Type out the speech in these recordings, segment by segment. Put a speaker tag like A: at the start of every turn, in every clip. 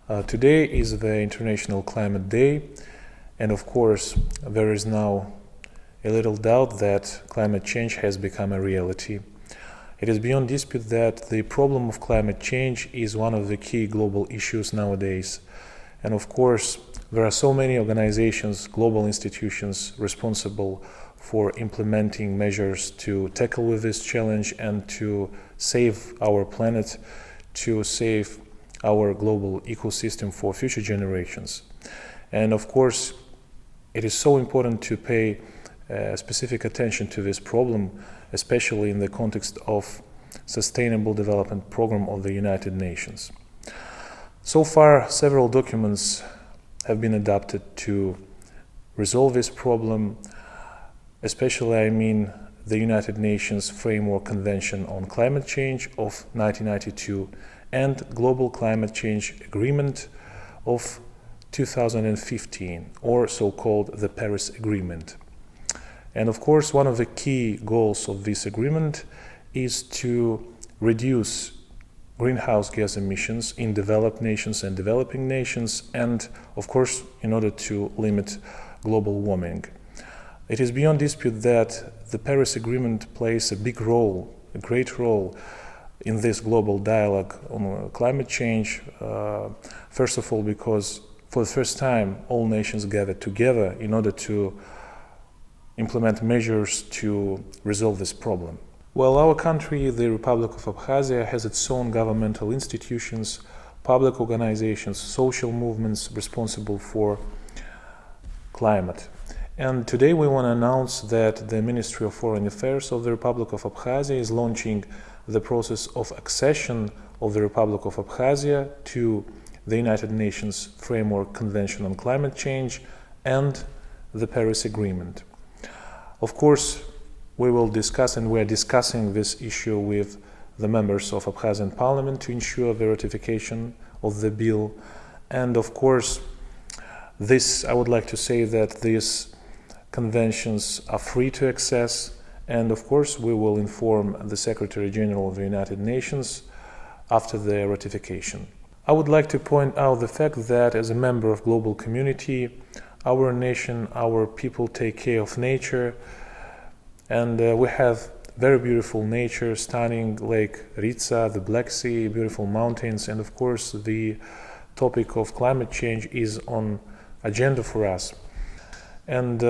A: Today is the International Climate Day, and of course there is now a little doubt that climate change has become a reality. It is beyond dispute that the problem of climate change is one of the key global issues nowadays. And of course, there are so many organizations, global institutions responsible for implementing measures to tackle with this challenge and to save our planet, to save our global ecosystem for future generations. And of course, it is so important to pay specific attention to this problem, especially in the context of Sustainable Development Program of the United Nations. So far, several documents have been adopted to resolve this problem, especially the United Nations Framework Convention on Climate Change of 1992 and Global Climate Change Agreement of 2015, or so-called the Paris Agreement. And of course, one of the key goals of this agreement is to reduce greenhouse gas emissions in developed nations and developing nations, and of course, in order to limit global warming. It is beyond dispute that the Paris Agreement plays a big role, a great role in this global dialogue on climate change. First of all, because for the first time, all nations gathered together in order to implement measures to resolve this problem. Well, our country, the Republic of Abkhazia, has its own governmental institutions, public organizations, social movements responsible for climate. And today we want to announce that the Ministry of Foreign Affairs of the Republic of Abkhazia is launching the process of accession of the Republic of Abkhazia to the United Nations Framework Convention on Climate Change and the Paris Agreement. Of course, we will discuss, and we are discussing this issue with the members of Abkhazian Parliament to ensure the ratification of the bill. And of course, I would like to say that these conventions are free to access, and of course we will inform the Secretary General of the United Nations after their ratification. I would like to point out the fact that as a member of global community, our nation, our people take care of nature, and we have very beautiful nature, stunning Lake Ritsa, the Black Sea, beautiful mountains, and of course the topic of climate change is on agenda for us. And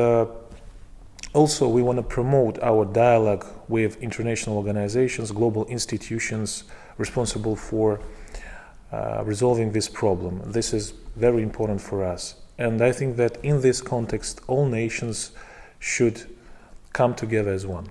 A: also we want to promote our dialogue with international organizations, global institutions responsible for resolving this problem. This is very important for us. And I think that in this context, all nations should come together as one.